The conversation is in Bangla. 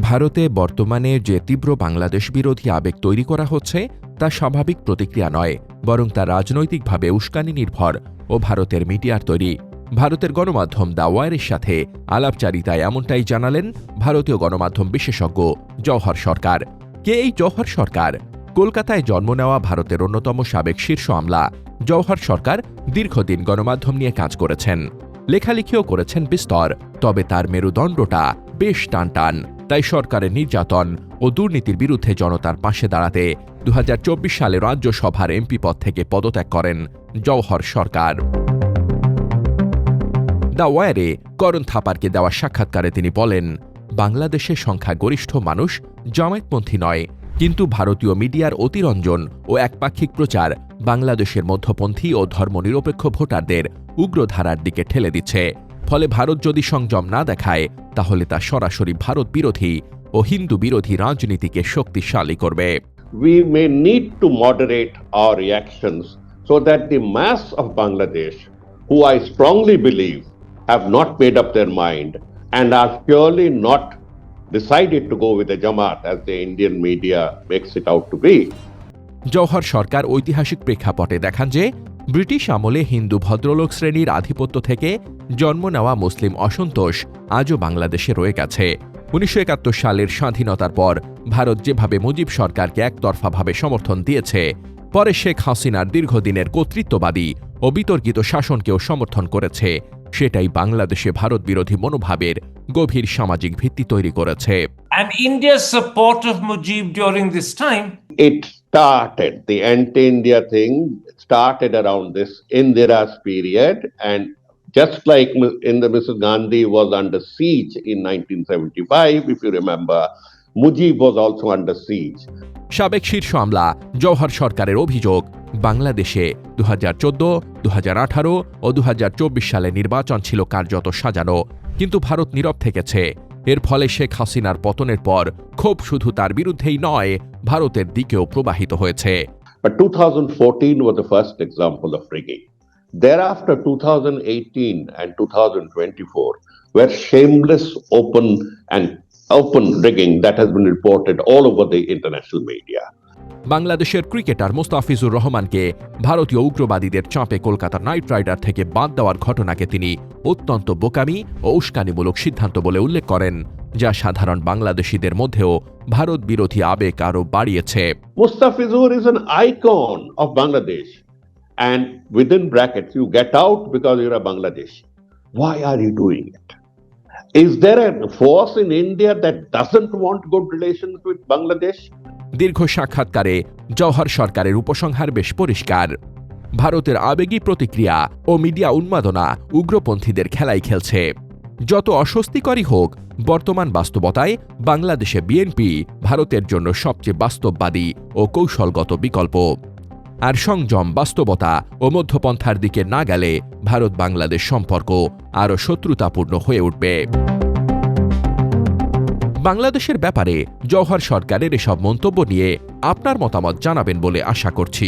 ভারতে বর্তমানে যে তীব্র বাংলাদেশ বিরোধী আবেগ তৈরি করা হচ্ছে তা স্বাভাবিক প্রতিক্রিয়া নয়, বরং তা রাজনৈতিকভাবে উস্কানি নির্ভর ও ভারতের মিডিয়ার তৈরি। ভারতের গণমাধ্যম দ্য ওয়ারের সাথে আলাপচারিতায় এমনটাই জানালেন ভারতীয় গণমাধ্যম বিশেষজ্ঞ জওহর সরকার। কে এই জওহর সরকার? কলকাতায় জন্ম নেওয়া ভারতের অন্যতম সাবেক শীর্ষ আমলা জওহর সরকার দীর্ঘদিন গণমাধ্যম নিয়ে কাজ করেছেন, লেখালেখিও করেছেন বিস্তর। তবে তার মেরুদণ্ডটা বেশ টানটান। তাই সরকারের নির্যাতন ও দুর্নীতির বিরুদ্ধে জনতার পাশে দাঁড়াতে 2024 সালে রাজ্যসভার এমপি পদ থেকে পদত্যাগ করেন জওহর সরকার। দ্য ওয়ারে করণ থাপারকে দেওয়া সাক্ষাৎকারে তিনি বলেন, বাংলাদেশের সংখ্যাগরিষ্ঠ মানুষ জামায়াতপন্থী নয়, কিন্তু ভারতীয় মিডিয়ার অতিরঞ্জন ও একপাক্ষিক প্রচার বাংলাদেশের মধ্যপন্থী ও ধর্মনিরপেক্ষ ভোটারদের উগ্রধারার দিকে ঠেলে দিচ্ছে। ফলে ভারত যদি সংযম না দেখায়, তাহলে তা সরাসরি ভারত বিরোধী ও হিন্দু বিরোধী রাজনীতিকে শক্তিশালী করবে। We may need to moderate our reactions so that the mass of Bangladesh, who I strongly believe have not made up their mind and are surely not decided to go with the Jamaat as the Indian media makes it out to be. Jawahar সরকার ঐতিহাসিক প্রেক্ষাপটে দেখান যে ব্রিটিশ আমলে হিন্দু ভদ্রলোক শ্রেণীর আধিপত্য থেকে জন্ম নেওয়া মুসলিম অসন্তোষ আজও বাংলাদেশে রয়ে গেছে। 1971 সালের স্বাধীনতার পর ভারত যেভাবে মুজিব সরকারকে একতরফাভাবে সমর্থন দিয়েছে, পরে শেখ হাসিনার দীর্ঘদিনের কর্তৃত্ববাদী ও বিতর্কিত শাসনকেও সমর্থন করেছে, সেটাই বাংলাদেশে ভারত বিরোধী মনোভাবের গভীর সামাজিক ভিত্তি তৈরি করেছে। And India's support of Mujib during this time, It started, the anti-India thing started around this Indira's period, and just like Mrs. Gandhi was under siege in 1975, if you remember, Mujib was also under siege. সাবেক শীর্ষ আমলা জওহর সরকারের অভিযোগ, বাংলাদেশে 2014, 2018 ও 2024 সালে নির্বাচন ছিল কার্যত সাজানো, কিন্তু ভারত নীরব থেকেছে। এর ফলে শেখ হাসিনার পতনের পর ক্ষোভ শুধু তার বিরুদ্ধেই নয়, ভারতের দিকেও প্রবাহিত হয়েছে। But 2014 was the first example of rigging. Thereafter, 2018 and 2024 were shameless open rigging that has been reported all over the international media. বাংলাদেশের ক্রিকেটার মোস্তাফিজুর রহমানকে ভারতীয় উগ্রবাদীদের চাপে কলকাতা নাইট রাইডার থেকে বাদ দেওয়ার ঘটনাকে তিনি অত্যন্ত বোকামি ও উস্কানিমূলক সিদ্ধান্ত বলে উল্লেখ করেন, যা সাধারণ বাংলাদেশিদের মধ্যেও ভারত বিরোধী আবেগ আরও বাড়িয়েছে। Mustafizur is an icon of Bangladesh, and within brackets, you get out because you're a Bangladeshi. Why are you doing it? Is there a force in India that doesn't want good relations with Bangladesh? দীর্ঘ সাক্ষাৎকারে জওহর সরকারের উপসংহার বেশ পরিষ্কার। ভারতের আবেগী প্রতিক্রিয়া ও মিডিয়া উন্মাদনা উগ্রপন্থীদের খেলাই খেলছে। যত অস্বস্তিকরই হোক, বর্তমান বাস্তবতায় বাংলাদেশে বিএনপি ভারতের জন্য সবচেয়ে বাস্তববাদী ও কৌশলগত বিকল্প। আর সংযম, বাস্তবতা ও মধ্যপন্থার দিকে না গেলে ভারত বাংলাদেশ সম্পর্ক আরও শত্রুতাপূর্ণ হয়ে উঠবে। বাংলাদেশের ব্যাপারে জওহর সরকারের এসব মন্তব্য নিয়ে আপনার মতামত জানাবেন বলে আশা করছি।